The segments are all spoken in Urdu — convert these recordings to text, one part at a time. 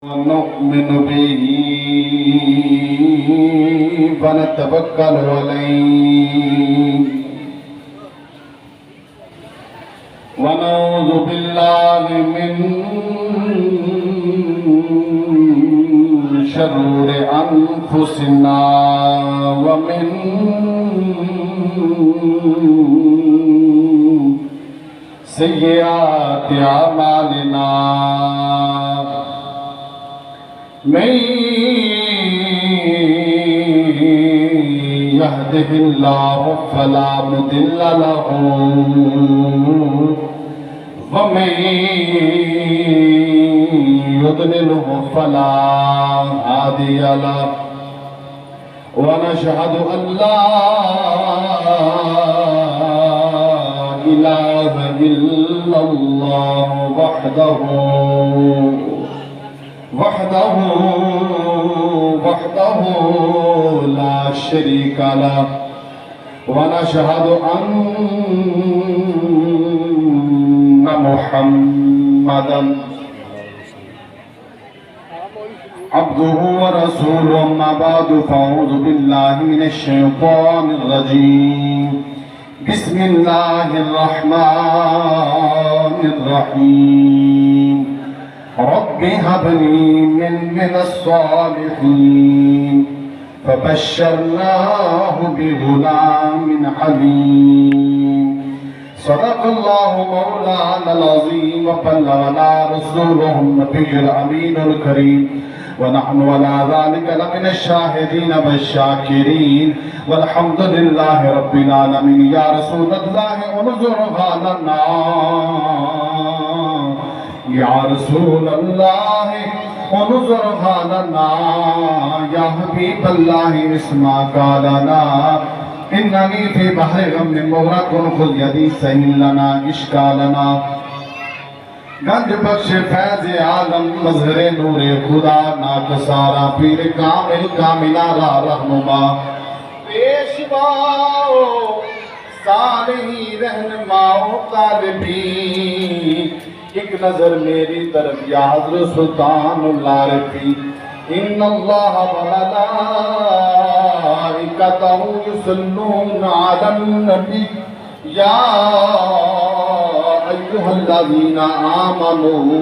ونؤمن به ونتوكل عليه ونعوذ بالله من شرور أنفسنا ومن سيئات أعمالنا من يهده الله فلا مضل له ومن يضلله فلا هادي له ونشهد أن لا إله إلا الله وحده لا شريك له ونشهد أن محمدا عبده ورسوله. أما بعد فأعوذ بالله من الشيطان الرجيم. بسم الله الرحمن الرحيم. رب هب لي من الصالحين فبشرناه بغلام حليم. صدق الله مولانا العظيم وبلغنا رسوله النبي الأمين الكريم ونحن على ذلك لمن الشاهدين والشاكرين والحمد لله رب العالمين. يا رسول الله انظرها لنا يا رسول الله انظرها لنا يا حبيب الله اسمع قالنا إنني في بحر غم مغرق خذ يدي سهل لنا اشكالنا. گنج بخش فیض عالم مظہر نور خدا ناکسارا پیر کامل کاملہ را رہنما پیشواؤ صالحی رہنماؤ طالبین. ایک نظر میری طرف یا حضرت سلطان العارفین. ان اللہ وملائکتہ یصلون علی النبی یا ایھا الذین آمنوا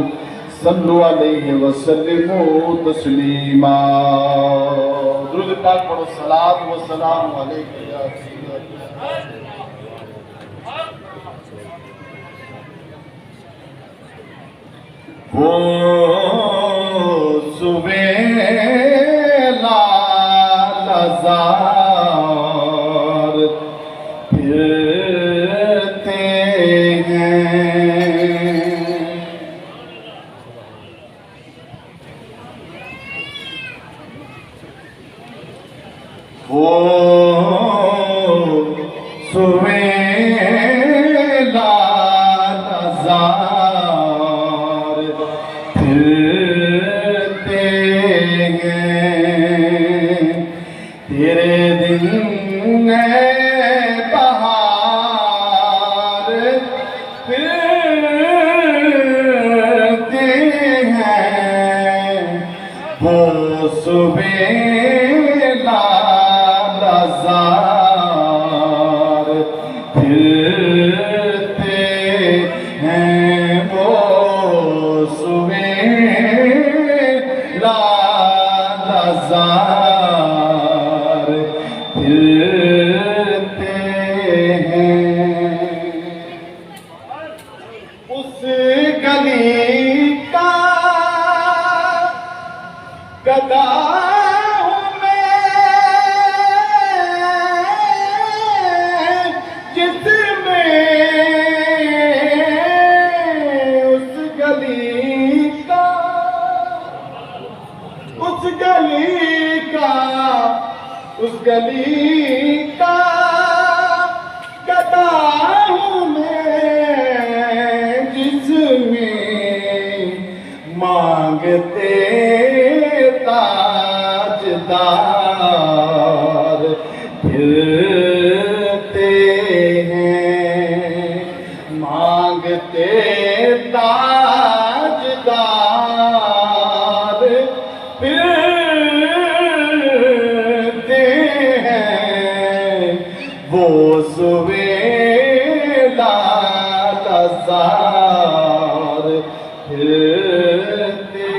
صلوا علیہ وسلموا تسلیما. درود پاک پڑھو. صلاۃ و سلام علیک یا سیدی. وہ سویلا لزار پھرتے ہیں. وہ سویلا لزار پھرتے ہیں. تیرے دن بہار پھرتے ہیں. وہ سویلا لزار پھرتے ہیں. وہ سویلا لزار پھرتے ہیں. اس گلی کا گدا ہوں میں جس میں اس گلی کا گدا ہوں میں جس میں مانگتے تاجدار پھرتے ہیں. مانگتے تاجدار وہ سویلا لزار پھرتے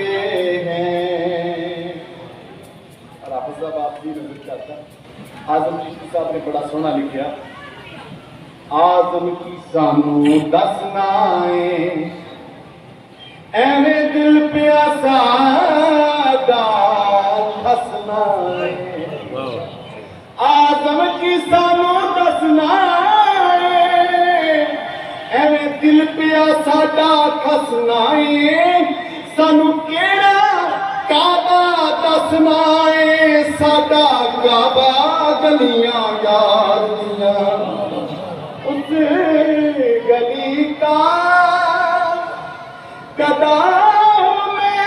ہیں۔ اور حافظ صاحب آپ بھی نظر چاہتا آزم چشتی صاحب نے بڑا سونا لکھیا، آزم کی سانو دسنائیں ایویں دل پیا سادا دسنائیں، آزم کی سانو دسنائیں ایویں دل پیا ساڈا کھسنائیں، سانو کیڑا کعبہ دسنائیں ساڈا کعبہ گلیاں یار دیاں، اس گلی کا قدم میں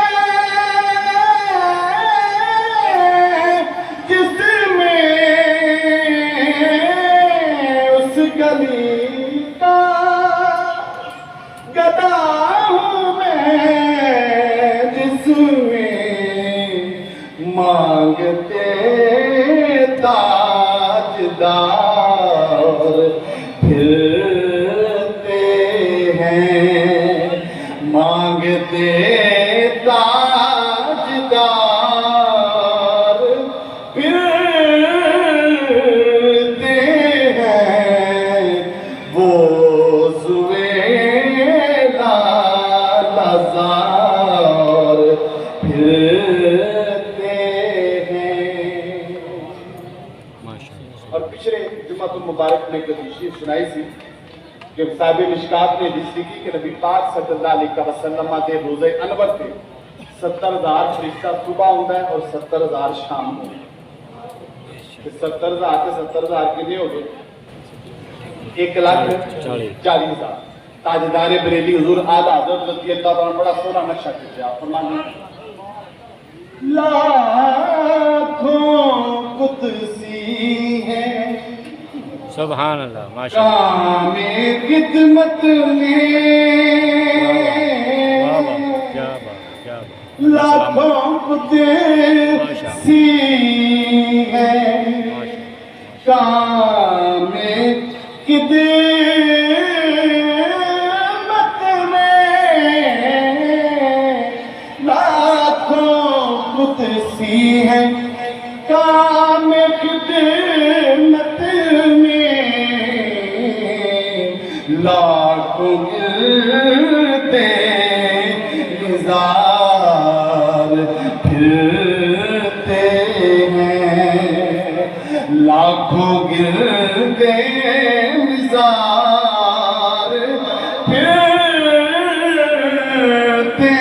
جس میں اس گلی کا گدا ہوں میں جس میں مانگتے تاجدار پھرتے ہیں، مانگتے تاجدار پھرتے ہیں، وہ سویلا لزار پھرتے ہیں۔ اور پچھلے جمعۃ المبارک میں ایک تشریف سنائی سی کہ صاحب مشکات نے حدیث لکھی کہ نبی پاک صلی اللہ علیہ وسلم کے روزے انور تھے 70,000 فرشتہ صبح ہوتا ہے اور 70,000 شام ہوتا ہے، 70,000 سے 70,000 کتنے ہو گئے؟ 1,40,000۔ تاجدار بریلی حضور اعلیٰ حضرت رضی اللہ عنہ بڑا سونا نقشہ کھینچا، فرماتے ہیں لاکھوں قدسی ہیں سبحان اللہ ماشاء اللہ، کام خدمت میں کیا بات کیا بات، لاکھوں قدسی ہیں کام خدمت میں، لاکھوں قدسی ہیں کام خدمت میں، لاکھوں گردے نظار پھرتے ہیں، لاکھوں گردے نظار پھرتے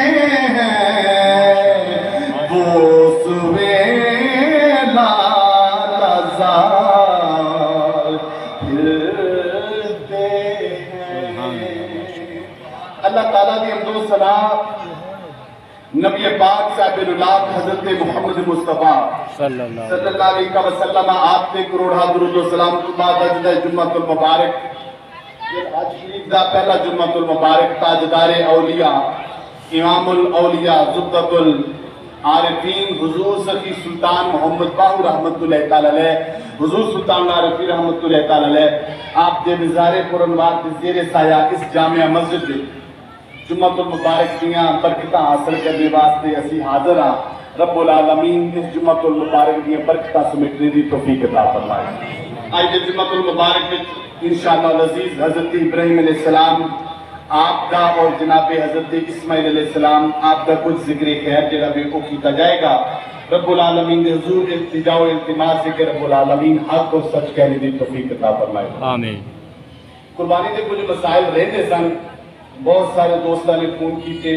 ہیں، وہ سویلا لزار پھرتے ہیں۔ اللہ تعالیٰ کی حمد و ثنا نبی پاک صاحب الولاد حضرت محمد مصطفیٰ صلی اللہ علیہ وسلم آپ نے کروڑا درود و سلام کے بعد اجدہ جمعۃ المبارک، یہ آج شریف دا پہلا جمعۃ المبارک تاجدار اولیاء امام الاولیاء زبدۃ العارفین حضور سخی سلطان محمد باہو رحمت اللہ تعالی علیہ، حضور سلطان عارفی رحمت اللہ تعالی علیہ آپ دے نظارے پرنوار دے زیر سایہ اس جامعہ مسجد دے جمعۃ المبارک دیاں برکتاں حاصل کرنے واسطے اسی حاضر ہاں۔ رب العالمین اس جمعۃ المبارک دیاں برکتاں سمیٹنے دی توفیق عطا فرمائے۔ آج دے جمعۃ المبارک میں انشاءاللہ العزیز حضرت ابراہیم علیہ السلام آپ کا اور جناب حضرت اسماعیل علیہ السلام آپ کا کچھ ذکر خیر جڑا بھی کو کیتا جائے گا۔ رب العالمین دے حضور التجا و التماس سے کہ رب العالمین حق اور سچ کہنے دی توفیق عطا فرمائے۔ آمین۔ قربانی دے کچھ مسائل رہتے سن، بہت سارے دوستوں نے فون کیتے،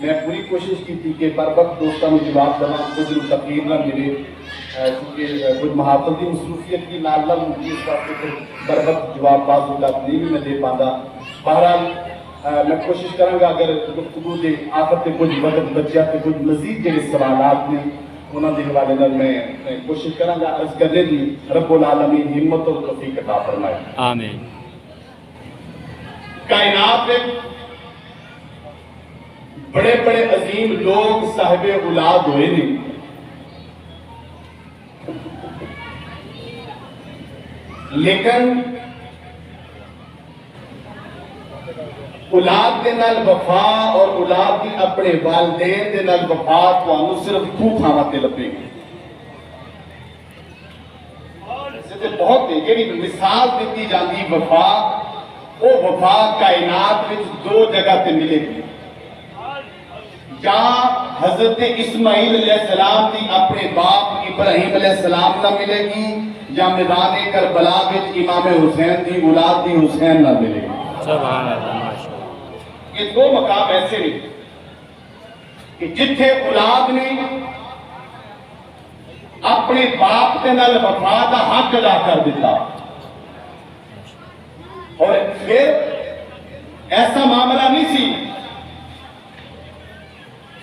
میں پوری کوشش کی تھی کہ بر وقت دوستوں نے جواب دینا، کچھ تقریر نہ ملے کیونکہ کچھ محافظی مصروفیت کی نال مجھے اس واسطے کہ بر وقت جواب باز ہوگا نہیں بھی میں دے پاتا۔ بہرحال میں کوشش کروں گا اگر گفتگو دے آخر تے کچھ وقت بچیا تے کچھ مزید جڑے سوالات نے انہوں نے حوالے نال میں کوشش کروں گا عرض کرنے دی رب العالمین ہمت اور توفیق عطا فرمائے۔ آمین۔ کائنات میں بڑے بڑے عظیم لوگ صاحب اولاد ہوئے نہیں، لیکن اولاد دے نال وفا اور اولاد کی اپنے والدین دے نال وفا تانوں صرف دو تھاواں تے لبے گی. تے بہت ہے جڑی مثال دیتی جاندی وفا، وہ وفا کائنات وچ دو جگہ تے ملے گی. یا حضرت اسماعیل علیہ السلام دی اپنے باپ ابراہیم علیہ السلام نہ ملے گی، یا میدان کربلا وچ امام حسین دی اولاد دی حسین نہ ملے گی. سبحان اللہ ماشاءاللہ. یہ دو مقام ایسے نہیں کہ جتھے اولاد نے اپنے باپ کے نال وفا دا حق ادا کر دیتا، اور پھر ایسا معاملہ نہیں سی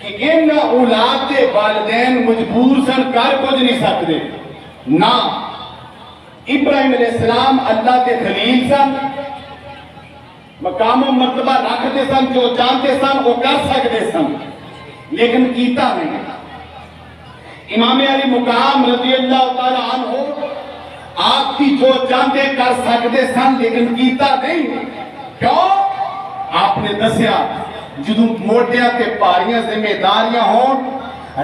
کہ ان اولاد کے والدین مجبور سن کر کچھ نہیں سکتے. نہ، ابراہیم علیہ السلام اللہ کے خلیل سن، مقام و مرتبہ رکھتے سن، جو چاہتے سن وہ کر سکتے سن، لیکن کیتا نہیں. امام علی مقام رضی اللہ تعالیٰ عنہ آپ کی جو چاہتے کر سکتے سن، لیکن کیتا نہیں. کیوں؟ آپ نے دسیا جدوں موٹیاں تے پاریاں ذمہ داریاں ہون،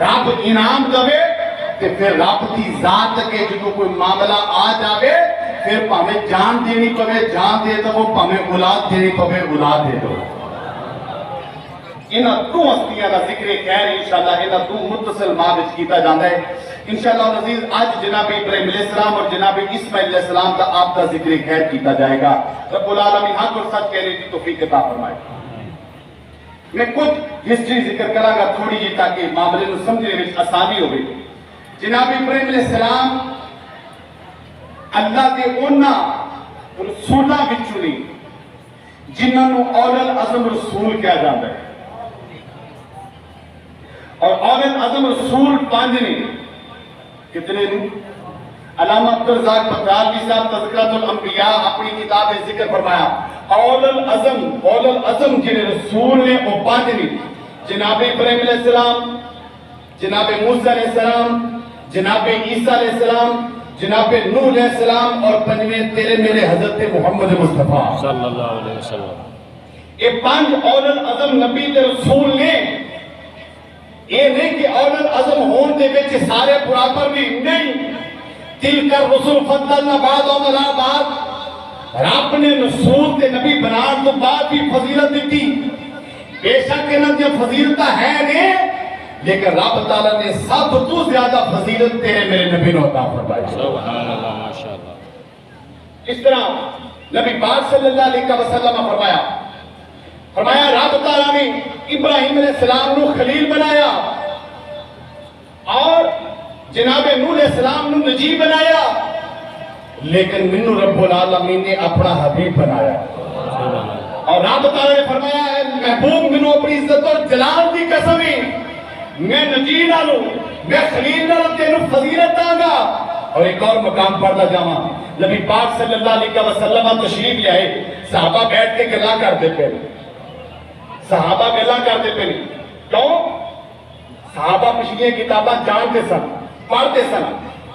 رب انعام دوے تے پھر رب کی ذات کے جدوں کوئی معاملہ آ جاوے، پھر پاویں جان دینی پوے جان دے دو، پاویں اولاد دینی پوے اولاد دے دو. انہاں دو ہستیاں دا ذکر خیر انشاءاللہ انہاں دو متصل ماں وچ کیتا جاندا ہے. انشاءاللہ عزیز اج جناب ابراہیم علیہ السلام اور جناب اسماعیل علیہ السلام کا آپ کا ذکر خیر کیتا جائے گا. رب العالمین حق اور سچ کہنے کی توفیق عطا فرمائے. میں کچھ ہسٹری ذکر کراں گا تھوڑی جی تاکہ معاملے نوں سمجھنے وچ آسانی ہوے. جناب ابراہیم علیہ السلام اللہ دے انہاں رسولاں وچوں نے جنہاں نوں اول العزم رسول کہا جاندا ہے، اور اول العزم رسول 5 نے. کتنے نے؟ علامہ عبدالرزاق بطالوی صاحب تذکرۃ الانبیاء اپنی کتاب میں ذکر فرمایا اول العزم جنہیں رسول نے وہ 5 نے. جناب ابراہیم علیہ السلام، جناب موسیٰ علیہ السلام، جناب عیسیٰ علیہ السلام، جناب نوح علیہ السلام، اور 5ویں تیرے میرے حضرت محمد مصطفیٰ صلی اللہ علیہ وسلم. یہ 5 اول العزم نبی تے رسول نے. یہ نہیں کہ اول العزم ہون دے وچ سارے برابر بھی نہیں. تلک الرسل فضلنا بعضهم علی بعض. رب نے رسول تے نبی بنان تو بعد بھی فضیلت دیتی. بے شک انہاں دی فضیلت ہے نے، لیکن رب تعالیٰ نے سب تو زیادہ فضیلت تیرے میرے نبی نے عطا فرمائی. سبحان اللہ ماشاءاللہ. اس طرح نبی پاک صلی اللہ علیہ وسلم فرمایا رب تعالیٰ نے ابراہیم علیہ السلام نو خلیل بنایا، اور جناب نوح علیہ السلام نو نجی بنایا، لیکن منو رب العالمین نے اپنا حبیب بنایا. اور رب تعالیٰ نے فرمایا ہے محبوب منو اپنی عزت اور جلال دی قسم میں نجی نالوں میں خلیل نالوں تینو فضیلت داں گا. اور ایک اور مقام پڑھنا جاواں، نبی پاک صلی اللہ علیہ وسلم تشریف لے آئے، صحابہ بیٹھ کے گلاں کرتے پہ، صحابہ گلاں کرتے پہ. کیوں؟ صحابہ پچھلی کتاباں جانتے سن، پڑھتے سن،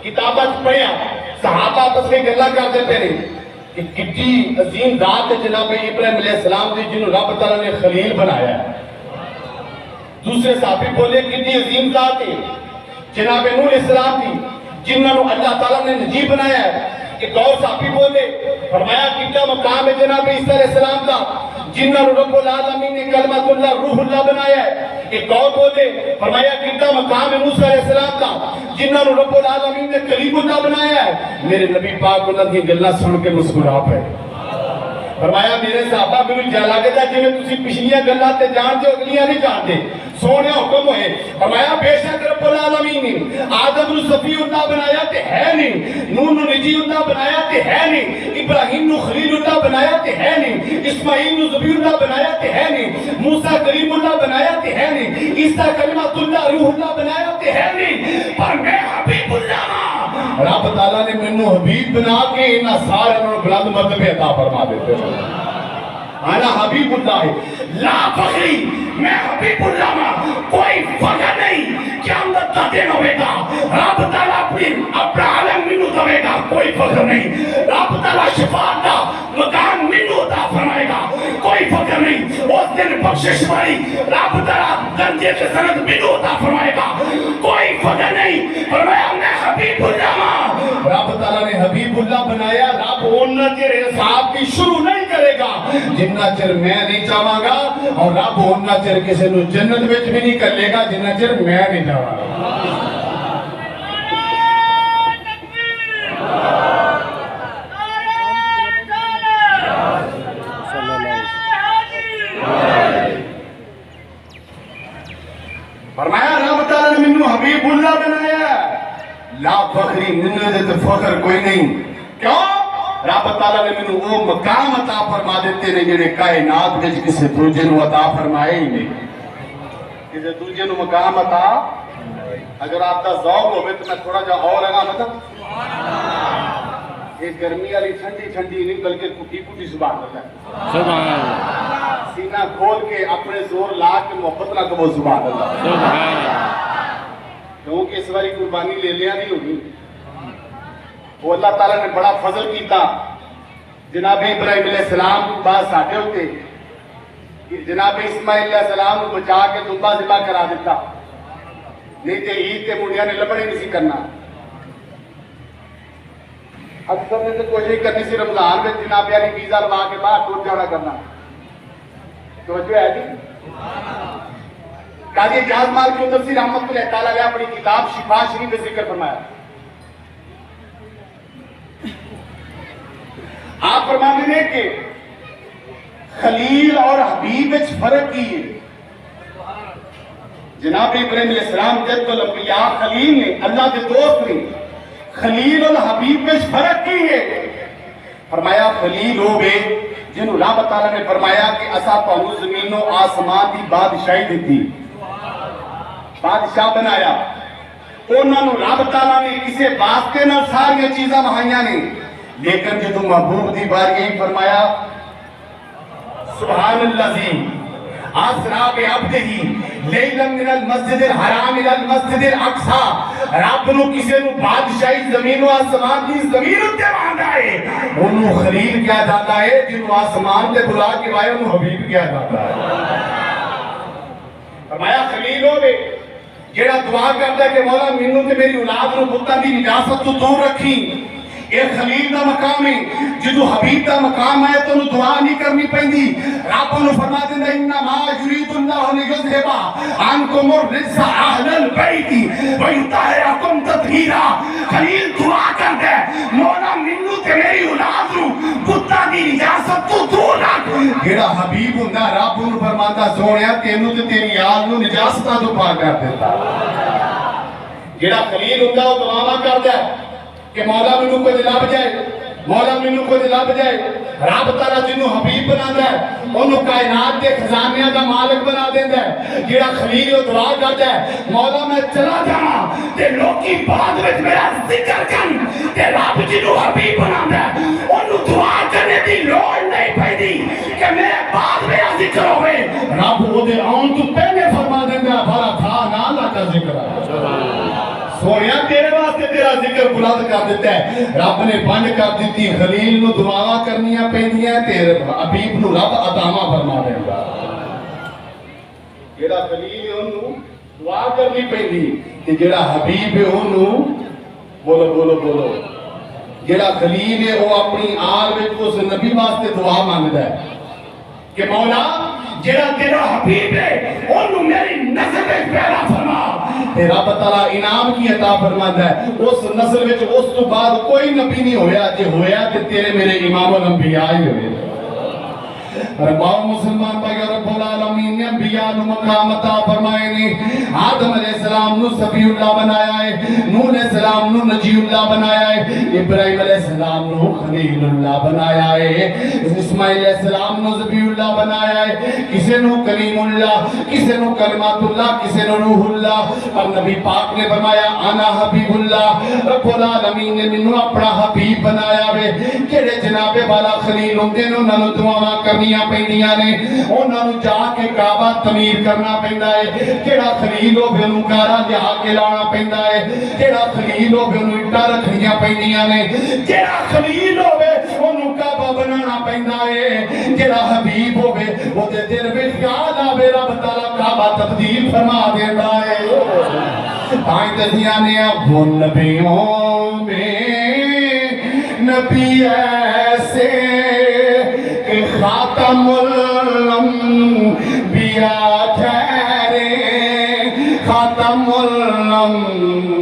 کتاباں پڑھیا، صحابہ پس کے گلاں کرتے پہ کہ کتنی عظیم ذات ہے جناب ابراہیم علیہ السلام دی جنہوں رب تعالیٰ نے خلیل بنایا ہے. دوسرے صحابی بولے کتنی عظیم ذات ہے جناب نوح علیہ السلام دی جنہوں اللہ تعالیٰ نے نجی بنایا ہے. ایک اور صحابی بولے فرمایا کتنا مقام ہے جناب عیسیٰ علیہ السلام کا جنہوں رب العالمین نے کلمۃ اللہ روح اللہ بنایا ہے. ایک اور بولے فرمایا کتنا مقام ہے موسیٰ علیہ السلام کا جنہوں رب العالمین نے کلیم اللہ بنایا ہے. میرے نبی پاک اللہ کی گلہ سن کے مسکرا پہ فرمایا میرے صحابہ بھی جالا کے جا جنہیں تسی پچھلیاں گلہ تے جانتے ہو اگلیاں نہیں جانتے. سونے حکم ہوئے فرمایا بے شک رب العالمین نے آدم نو صفی اللہ بنایا تے ہے نہیں، نوح نو نجی اللہ بنایا تے ہے نہیں، ابراہیم نو خلیل اللہ بنایا تے ہے نہیں، اسماعیل نو ذبیح اللہ بنایا تے ہے نہیں، موسیٰ کلیم اللہ بنایا تے ہے نہیں، عیسیٰ کلمۃ اللہ روح اللہ بنایا تے ہے نہیں، پر میں حبیب اللہ ہاں. رب تعالیٰ نے منو حبیب بنا کے انہاں سارے انہوں بلند مرتبے عطا فرما دیتے ہیں. انا حبیب اللہ لا فخری، میں حبیب اللہ میں کوئی فخر نہیں. قیامت کا دن ہوئے گا رب تعالیٰ اپنا عالم منو دوے گا، کوئی فخر نہیں. رب تعالیٰ بخشش والی رب تعالیٰ درجے کے سند منو عطا فرمائے گا، کوئی فضل نہیں۔ فرمایا میں حبیب اللہ ہاں، رب تعالیٰ نے حبیب اللہ بنایا، رب اُنہ چر حساب کی شروع نہیں کرے گا جنہ چر میں نہیں چاہاں گا، اور رب اُنہ چر کسی نو جنت وچ بھی نہیں کر لے گا جنہ چر میں نہیں چاہاں گا۔ فرمایا رب تعالیٰ نے منو حبیب اللہ بنایا، لا فخری منو دے تو فخر کوئی نہیں، کیوں؟ رب تعالیٰ نے منو وہ مقام عطا فرما دیتے نے جنہیں کائنات میں کسی دوجے نو عطا فرمائے ہی نہیں، کسی دوجے نو مقام عطا۔ اگر آپ کا ذوق ہوئے تو میں تھوڑا جا اور ہے نا مطلب یہ گرمی والی ٹھنڈی ٹھنڈی نہیں بلکہ کٹی کٹی زبان ہوتا ہے، سبحان اللہ، سینہ کھول کے اپنے زور لا کے محبت نہ کبو زبان اللہ، سبحان اللہ، کیونکہ اس باری قربانی لے لیا نہیں ہوگی۔ وہ اللہ تعالیٰ نے بڑا فضل کیتا، جناب ابراہیم علیہ السلام کو بعد ساٹھے ہوتے، جناب اسماعیل علیہ السلام کو بچا کے دمبا ذبح کرا دیتا، نہیں تے عید کے مڑیاں نے لبڑے نہیں سی کرنا۔ اکثر نے تو کوشش کرنی سی رمضان میں جناب یعنی ویزا لگا کے باہر ٹوٹ جانا کرنا، توجہ ہے جی؟ قاضی اجاز مال کی تفسیر رحمت اللہ تعالیٰ نے اپنی کتاب شفا شریف میں ذکر فرمایا، آپ فرماتے ہیں کہ خلیل اور حبیب وچ فرق کی ہے۔ جناب ابراہیم علیہ السلام جد الانبیاء خلیل نے، اللہ کے دوست نے، خلیل اور حبیب وچ فرق کی ہے۔ فرمایا خلیل ہو گئے جنہوں رب تعالیٰ نے فرمایا کہ اسا تانوں زمین و آسمان دی بادشاہی دیتی، بادشاہ بنایا، انہوں نے رب تعالیٰ نے کسے واسطے نہ ساری چیزاں مہائیاں نے، لیکن جدو محبوب دی بار یہی فرمایا سبحان اللذی آسرا بعبدہ لیلا من المسجد الحرام الى المسجد الاقصی، رب نو کسے نو بادشاہی زمین و آسمان دی زمین اتے باندھا ہے، انہوں خلیل کیا جاتا ہے، جنہوں آسمان تے بلا کے وائے انہوں حبیب کیا جاتا ہے۔ فرمایا خلیل ہو گئے جیڑا دعا کرتا ہے کہ مولا منو تے میری اولاد نو بتاں دی نجاست تو دور رکھی، ایک خلیل دا مقام ہے، جدو حبیب دا مقام ہے تو انہوں دعا نہیں کرنی پہندی، رب انہوں فرما دیندہ انما یرید اللہ لیذھب عنکم الرجس اہل البیت ویطہرکم تطہیرا۔ خلیل دعا کرتا ہے مولا منو تے میری اولاد نو بتاں دی نجاست تو دور رکھ۔ جیڑا حبیب ہوندا رب انہوں فرماتا سونیا تینوں تے تیری آل نو نجاستاں تو پاک کر دیتا۔ جیڑا خلیل ہوندا وہ دعا کرتا ہے کہ مولا منو کو دلا بجائے، مولا منو کو دلا بجائے، رب تعالیٰ جنہوں حبیب بنا دے انہوں کائنات کے خزانیاں دا مالک بنا دے دے، جیڑا خلیل و دعا کرتا ہے مولا میں چلا جانا تے لوکی بعد میں میرا ذکر کن تے رب جنہوں حبیب بنا دے انہوں دعا کرنے دی لوڑ نہیں پہ دی کہ میرے بعد میرا ذکر ہوئے، رب وہ دے آن تو پہلے فرما دے دے بھارا تھا نا اللہ کا ذکر ہے۔ سونیا تیرے واسطے تیرا ذکر بلند کر دیتا ہے، رب نے بند کر دیتی خلیل نو دعا کرنیاں پہنیاں تیرے حبیب نو رب عطامہ فرما دے گا۔ جیڑا خلیل ہے انہوں دعا کرنی پہنی کہ جیڑا حبیب ہے انہوں بولو بولو بولو، جیڑا خلیل ہے وہ اپنی آل میں اس نبی واسطے دعا مانگتا ہے کہ مولا جیڑا تیرا حبیب ہے انہوں میری نسل میں پیدا فرما، رب تعالیٰ انعام کی عطا فرماتا ہے اس نسل میں اس تو بعد کوئی نبی نہیں ہویا، جے ہویا کہ تیرے میرے امام الانبیاء ہی ہوئے۔ رباؤ مسلمان پاک رب العالمین نے انبیاء نو مقام عطا فرمائے نے، آدم علیہ السلام نو صفی اللہ بنایا ہے، نوح علیہ السلام نو نجی اللہ بنایا ہے، ابراہیم علیہ السلام نو خلیل اللہ بنایا ہے، اسماعیل علیہ السلام نو ذبی اللہ بنایا ہے، کسے نو کلیم اللہ، کسے نو کلمات اللہ، کسے نو روح اللہ، اور نبی پاک نے فرمایا انا حبیب اللہ، رب العالمین نے منو اپنا حبیب بنایا ہے، جڑے جناب والا خلیل ہوں دے نو ننو دعاواں کرنیاں پہنیاں نے، انہوں نے جا کے کعبہ تعمیر کرنا پہندا ہے، جڑا خلیل ہو انہوں کارا جہا کے لانا پہندا ہے، جڑا خلیل ہو انہوں اٹا رکھنیاں پہنیاں نے، جڑا خلیل ہو انہوں کعبہ بنا بنانا پیندا ہے جڑا حبیب ہوے او دے دل وچ خیال آوے رب تعالی کعبہ تبدیل فرما دیندا ہے تائیں دسیاں نے وہ نبیوں میں نبی ایسے کہ خاتم الانبیاء ٹھہرے خاتم الانبیاء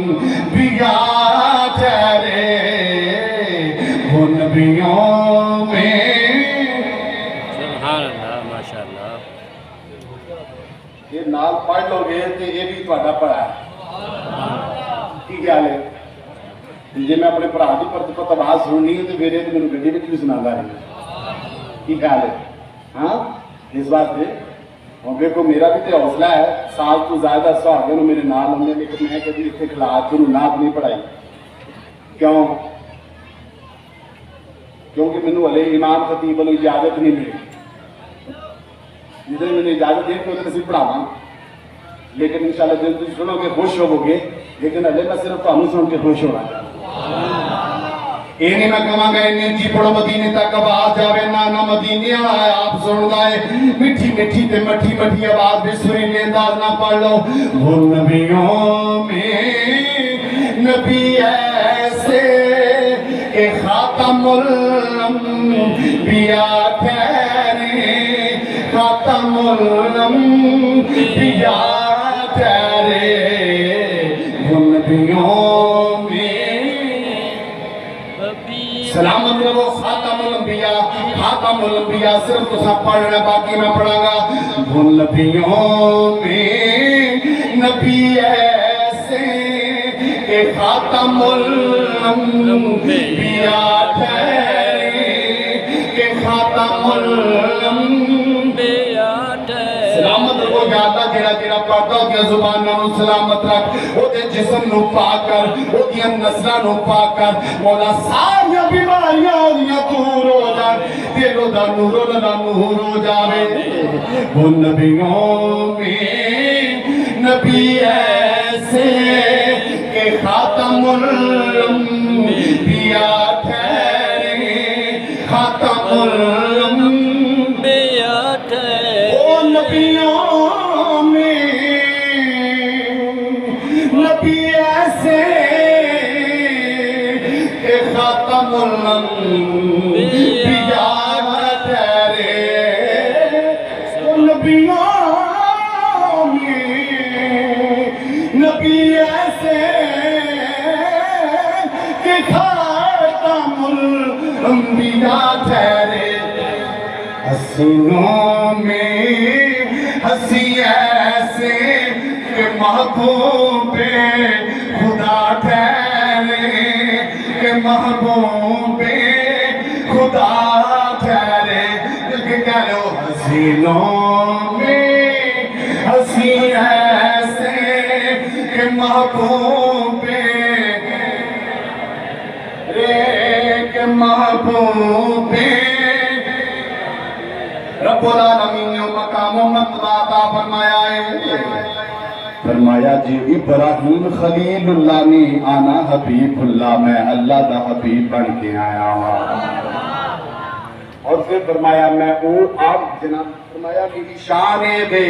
ٹھہرے وہ نبیوں میں سبحان اللہ ماشاء اللہ یہ نال پڑھ لو گے تو یہ بھی تھوڑا پڑھا ہے کی خیال ہے جی میں اپنے پڑھا دی پر آواز سننی ہے تو میرے تو میرے گڈی بھی سنا رہی ہے کی خیال ہے ہاں اس بات پہ اور دیکھو میرا بھی تو حوصلہ ہے سال تو زیادہ سہاگے میرے نال ہوں نے لیکن میں کبھی اتنے کھلاج کو نات نہیں پڑھائی کیوں کیونکہ مینوں ہلے امام خطیب والوں اجازت نہیں ملی جتنے میں اجازت دیں تو اسے پڑھاواں لیکن انشاءاللہ جب تم سنو گے خوش ہو گے لیکن ہلے میں صرف تمہیں سن کے خوش ہونا چاہتا یہ نہیں میں کہاں گا جی پڑھو مدینے تک آواز جاوے نانا مدینے آئے آپ سن لائے مٹھی مٹھی تے مٹھی مٹھی آواز بھی سری لیندار نہ پڑھ لو وہ نبیوں میں نبی ایسے کہ خاتم الانبیاء ٹھہرے خاتم الانبیاء ٹھہرے وہ نبیوں میں سلامت رہو خاتم الانبیاء خاتم الانبیاء صرف تو سب پڑھ رہے باقی میں پڑھا گا وہ نبیوں میں نبی ایسے کہ خاتم الانبیاء ٹھہرے کہ خاتم الانبیاء ٹھہرے سلامت رکھو جاتا جیڑا جیڑا پڑھتا ہو کہ زبان نو سلامت رکھ وہ دے جسم نو پاک کر وہ دیا نسلہ نو پاک کر مولا ساریا بیماریاں دیا دور ہو جائے دلو دا نور ہو جاوے وہ نبیوں میں نبی ایسے کہ خاتم الانبیاء ٹھہرے خاتم الانبیاء ٹھہرے وہ نبیوں میں نبی ایسے کہ خاتم الانبیاء ٹھہرے وہ نبیوں میں نبی ایسے کہ خاتم الانبیاء ٹھہرے حسینوں میں ہنسی ایسے کہ محبوب خدا ٹھہرے کہ محبوب خدا ٹھہرے دل کے کہہ لو حسینوں میں ہنسی ایسے کہ محبوب کہ محبوب رب العالمین نے مقام و مرتبہ عطا فرمایا ہے فرمایا جی ابراہیم خلیل اللہ نے آنا حبیب اللہ میں اللہ دا حبیب بن کے آیا ہوں اور پھر فرمایا میں او آپ جناب فرمایا میری شان بے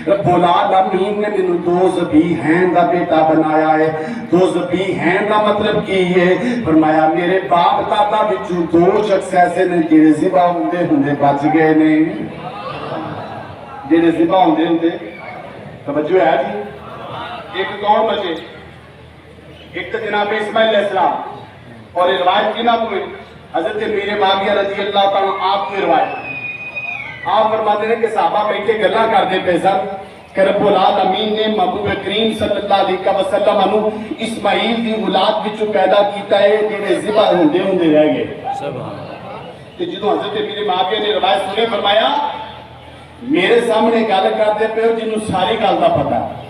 رب العالمین نے منو دو زبی ہیں دا بیٹا بنایا ہے دو زبی ہیں دا مطلب کی ہے فرمایا میرے باپ دادا بچوں دو شخص ایسے نے جیڑے زبا ہندے بچ گئے نے جیڑے زبا ہندے توجہ ہے جی ایک کون بچے ایک تو جناب اسماعیل علیہ السلام اور روایت کی نام ہوئی حضرت میرے معاویہ رضی اللہ تعالیٰ آپ کی روایت آپ فرماتے ہیں کہ صحابہ بیٹھے گلہ کر دے پیسر کہ رب العالمین نے محبوب کریم صلی اللہ علیہ وسلم انہو اسماعیل دی اولاد بچو پیدا کیتا ہے جنہیں ذبح ہندے رہ گئے تو جدو حضرت میرے معاویہ نے روایت سنے فرمایا میرے سامنے گل کرتے پہ جنہوں ساری گل دا پتہ ہے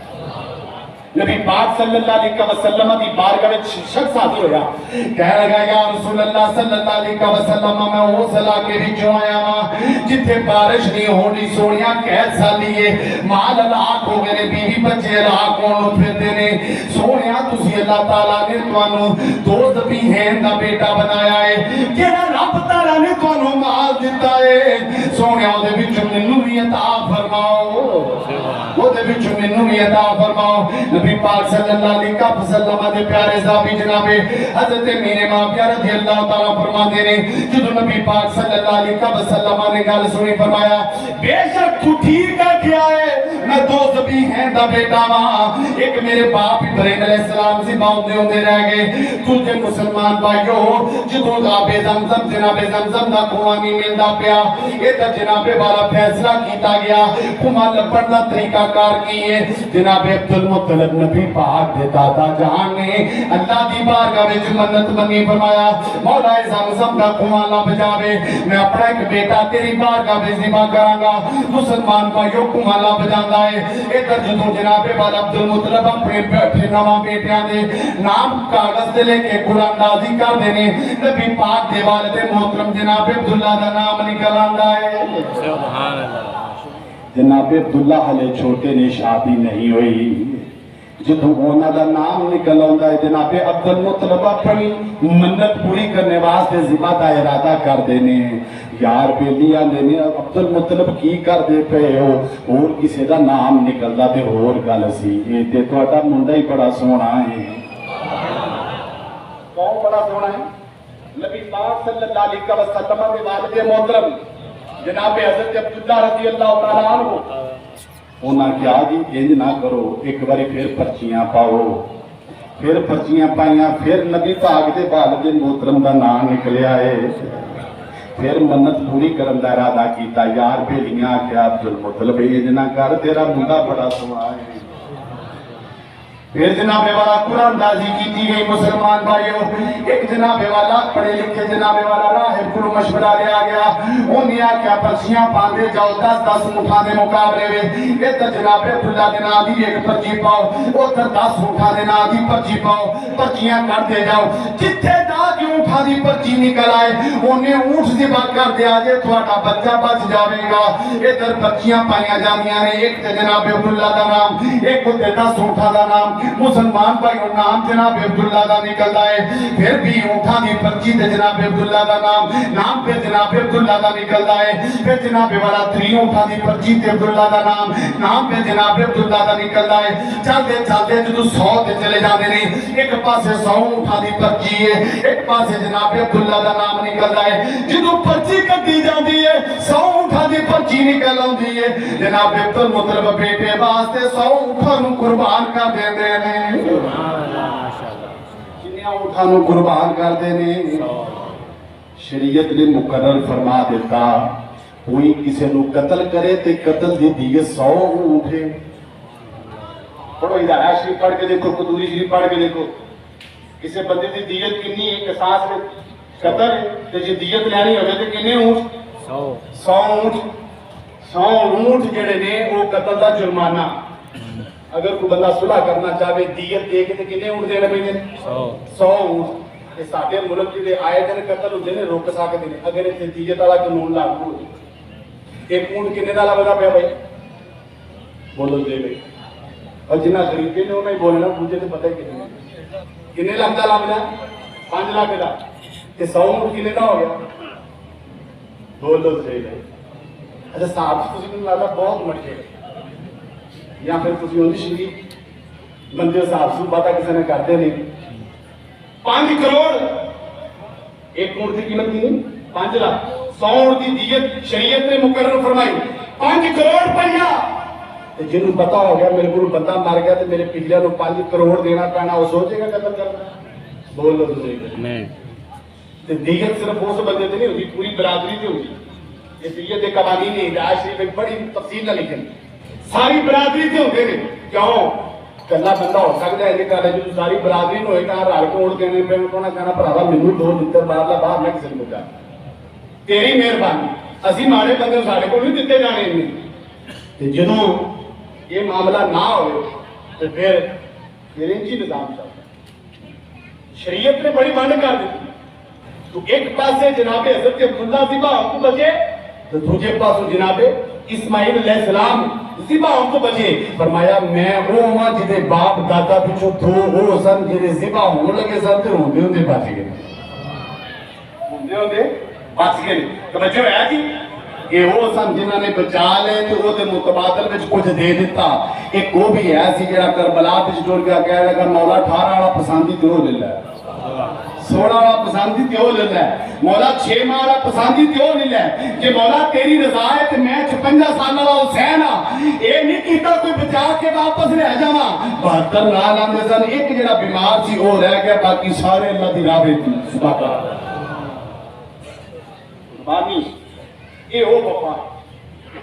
نبی پاک صلی اللہ علیہ وسلم دی بارگاہ میں شخص حاضر ہویا کہہ لگا یا رسول اللہ صلی اللہ علیہ وسلم میں وہ علاقے وچوں آیا ہاں جتھے بارش نہیں ہونی سونیاں قید سالیے مال ہلاک ہو گئے بیوی بچے ہلاک ہون پھرتے نے سونیاں تسی اللہ تعالیٰ نے تانوں دو ذبیحین دا بیٹا بنایا ہے جہاں رب تعالیٰ نے تانوں مال دتا ہے سونیا دے وچ مینوں بھی عطا فرماؤ او دے وچ مینوں بھی عطا فرماؤ نبی پاک صلی اللہ علیہ وسلم دے پیارے صحابی جناب حضرت میرے ماں پیارا رضی اللہ تعالیٰ فرماتے ہیں جدو نبی پاک صلی اللہ علیہ وسلم نے گل سنی فرمایا بے شک تو ٹھیک ہے کیا ہے میں دو ذبی ہیں دا بیٹا ماں ایک میرے باپ ابراہیم علیہ السلام سے باؤں دے رہ گئے تجھے مسلمان بھائیو جدو آب زمزم جناب زمزم دا کنواں نہیں ملدا پیا یہ تا جناب والا فیصلہ کیتا گیا کنواں لبھن دا طریقہ کار کی ہے جناب عبد المطلب نبی پاک دے دادا جہان نے اللہ دی بارگاہ وچ منت منی فرمایا مولا زمزم دا کنواں لب جاوے میں اپنا ایک بیٹا تیری بارگاہ وچ ذبح کراں گا مسلمان بھائیو کنواں لب جاندا ہے ادھر جدوں جناب والا عبد المطلب اپنے نواں بیٹیاں دے نام کاغذ تے لے کے قرآن اندازی کر دینے نبی پاک دے والد محترم جناب عبداللہ دا نام نکل آندا ہے سبحان اللہ جناب عبداللہ علیہ چھوٹے نے شادی نہیں ہوئی جدوں انہاں دا نام نکل آندا ہے جناب عبد المطلب اپنی منت پوری کرنے واسطے ذبح دا ارادہ کر دینے یار بیلی آندے نے عبد المطلب کی کر دے پے ہو اور کسی دا نام نکلدا تے اور گل سی اے تے تہاڈا منڈا ہی بڑا سوہنا ہے کون بڑا سونا ہے نبی پاک صلی اللہ علیہ وسلم کے والد محترم جناب حضرت عبداللہ رضی اللہ تعالیٰ عنہ انہاں کیا جی انج نہ کرو ایک باری پھر پرچیاں پاؤ پھر پرچیاں پائیاں پھر نبی پاک دے والد محترم دا نام نکلیا ہے پھر منت پوری کرن دا ارادہ کیتا یار بھیلیاں کیا عبد المطلب انج نہ کر تیرا منڈا بڑا سونا ہے پھر جناب والا قرآن اندازی کی تھی گئی مسلمان بھائیو ایک جناب والا پڑھے لکھے جناب والا راہب کو مشورہ لیا گیا انہیں آکیا پرچیاں باندھے جاؤ 10 اٹھا دے مقابلے میں ادھر جناب عبداللہ دے نا دی ایک پرچی پاؤ ادھر 10 اٹھا دے نا دی پرچی پاؤ پرچیاں کرتے جاؤ جتھے دا کی اٹھا دی پرچی نکل آئے انہیں اونٹ ذبح کر دیا جے تھوڑا بچہ بچ جاوے گا ادھر پرچیاں پائیاں جانیاں نے ایک جناب عبداللہ دا نام ایک ادھر 10 اٹھا دا نام مسلمان بھائی اور نام جناب عبداللہ دا نکلتا ہے پھر بھی اٹھا دی پرچی تے جناب عبداللہ دا نام پہ جناب عبداللہ دا نکلتا ہے پھر جناب والا 3 اٹھا دی پرچی تے عبداللہ دا نام پہ جناب عبداللہ دا نکلتا ہے چلتے جدو 100 تے چلے جانے نے ایک پاسے 100 اٹھا دی پرچی ہے ایک پاسے جناب عبداللہ دا نام نکلتا ہے جدو پرچی کٹی جاندی ہے 100 اٹھا دی پرچی نکل آندی ہے جناب عبد المطلب بیٹے واسطے 100 اٹھا نو قربان کر دیندے نے کنیاں اٹھا نو قربان کر دینے شریعت نے مقرر فرما دیتا کوئی کسی نو قتل کرے تے قتل دی دیئے 100 اٹھے پڑھو ہدایہ شریف پڑھ کے دیکھو قدوری شریف پڑھ کے دیکھو کسی بندے دی دیت کنی ایک قصاص قتل تے جی دیت لینی ہوگی تے کنے اونٹ 100 اونٹ جڑے نے وہ قتل دا جرمانہ اگر کوئی بندہ صلح کرنا چاہے دیت دے کے تے کنے اونٹ دینے پہ 100 اونٹ یہ ساڈے ملک دے آئے دن قتل ہوندے نے روک سکدے نے اگر اتنے دیت والا قانون لاگو ہو ایک اونٹ کنے دا لگدا پیا بھائی بولو دے بھائی اور جنہ خریدے نے انہیں بولنا پوچھے تو پتہ ہی کنے لگتا 5 لاکھ دا تے 100 اونٹ کنے دا ہو گیا بولو دے بھائی اچھا صاحب تسی نوں لگدا بہت مٹکے یا پھر تسی ہوندی شریف بندے صاحب سو پتہ کسی نے کرتے نہیں 5 کروڑ ایک اونٹ کی قیمت نہیں 5 لاکھ 100 اونٹ کی دیت شریعت نے مقرر فرمائی 5 کروڑ روپیہ جنہوں پتا ہو گیا میرے کو بندہ مر گیا تو میرے پچھلے نو 5 کروڑ دینا پینا وہ سوچے گا قتل کرنا بول لو نہیں دیت صرف اس بندے سے نہیں ہوتی پوری برادری سے ہوتی یہ دیت ایک قوانین ہے ہدایت شریف ایک بڑی تفصیل نہ لکھیں ساری برادری سے ہوتے ہیں کیوں کلا بندہ ہو سکتا ہے کہ جو ساری برادری نو ہوئے کہاں رال کو اڑ دینے پہ انہوں نے کہنا پڑھا مینوں 2 لیٹر باہر باہر میں کسی کو جا تیری مہربانی اسی مارے بندے سارے کو نہیں دیتے جانے انہیں جدوں یہ معاملہ نہ ہوئے تو پھر انجی نظام چلتا شریعت نے بڑی ونڈ کر دیتی تو ایک پاسے جناب حضرت عبداللہ ذبح کو بچے تو دوسرے پاسوں جناب اسماعیل علیہ السلام ذبح کو بچے فرمایا میں وہ ہوں جدے باپ دادا پچھو 2 وہ سن جدے ذبح ہونے لگے سن تے ہوندے ہوندے بچ گئے ہوندے ہوندے بچ گئے توجہ ہے جی یہ وہ سن جنہوں نے بچا لے تو وہ دے متبادل میں کچھ دے دیتا ایک وہ بھی ہے سی جڑا کربلا وچ ٹر گیا کہہ لگا مولا 18 والا پسندی تو لے لے 16 والا پسندی تو لے لے مولا 6 ماہ والا پسندی تو لے لے کہ مولا تیری رضا ہے تے میں 56 سال والا حسین ہاں اے نہیں کیتا کوئی بچا کے واپس لے جاواں 72 نال آندے سن ایک جڑا بیمار سی وہ رہ گیا باقی سارے اللہ دی راہ وچ سبحان اللہ بانی یہ وہ وفا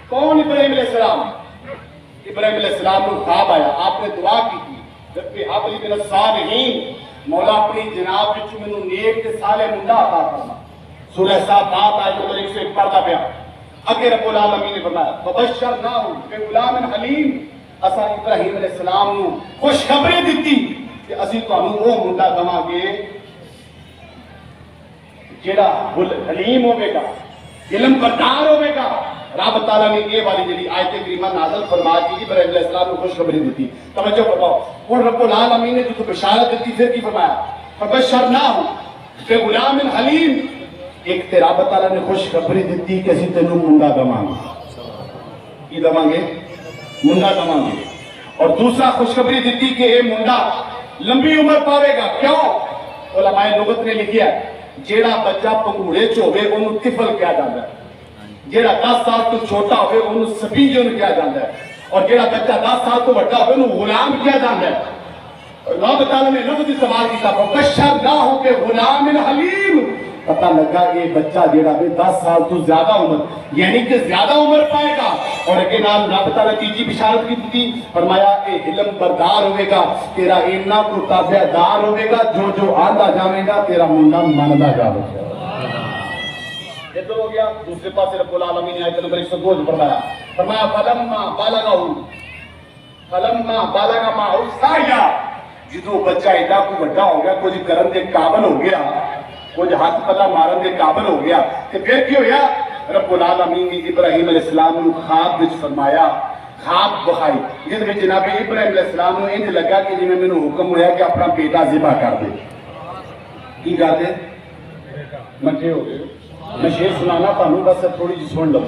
کون ابراہیم علیہ السلام ابراہیم علیہ السلام کو خواب آیا آپ نے دعا کی تھی جب کہ حبلی من الصالحین مولا اپنی جناب وچ مینوں نیک تے صالح منڈا عطا فرما سورہ صافات آیت نمبر 101 پڑھدا پیا اگے رب العالمین نے فرمایا فبشرناہ بغلام حلیم اسا ابراہیم علیہ السلام نو خوشخبری دتی کہ اسی تانوں وہ منڈا دواں گے جیڑا حلیم ہوے گا علم بردار ہوئے گا رب تعالیٰ نے یہ والی جڑی آیت کریمہ نازل فرما دی ابراہیم علیہ السلام کو خوشخبری دیتی توجہ فرماؤ اور رب العالمین نے جو بشارت دیتی پھر کی فرمایا فبشرناہ بغلام حلیم ایک تے رب تعالیٰ نے خوشخبری دیتی کہ اسی تینوں منڈا دواں گے کی دواں گے منڈا دواں گے اور دوسرا خوشخبری دیتی کہ یہ منڈا لمبی عمر پاوے گا کیوں علماء لغت نے لکھیا ہے جیڑا بچہ پنگوڑے چوبے انہوں طفل کیا جاندہ ہے جیڑا 10 سال تو چھوٹا ہوئے انہوں سبی جن کیا جاندہ ہے اور جیڑا بچہ 10 سال تو بڑھا ہوئے انہوں غلام کیا جاندہ ہے اللہ تعالیٰ نے لفظ استعمال کیا فبشر نہ ہو کہ غلام حلیم پتہ لگا یہ بچہ جیڑا بھی 10 سال تو زیادہ عمر یعنی کہ زیادہ عمر پائے گا اور اگے نام رب تعالیٰ تیجی بشارت کی تھی فرمایا اے علم بردار ہوئے گا تیرا اینا کو تابع دار ہوئے گا جو آندہ جاوے گا تیرا منڈا ماندہ جاوے گا یہ تو ہو گیا دوسرے پاس رب العالمین نے آیت نمبر 102 فرمایا فلما بالغ معه السعی جدو بچہ ایڈا کو بڑا ہو گیا کچھ کرن دے قابل ہو گیا کچھ ہاتھ پلا مارن دے قابل ہو گیا کہ پھر کیوں ہویا رب العالمین نے ابراہیم علیہ السلام نے خواب وچ فرمایا خواب بخائی جس میں جناب ابراہیم علیہ السلام نے انج لگا کہ جی میں نے حکم ہوا کہ اپنا بیٹا ذبح کر دے کی کر دے مٹھے ہو گئے میں شیر سنانا تانوں بس تھوڑی جی سن لو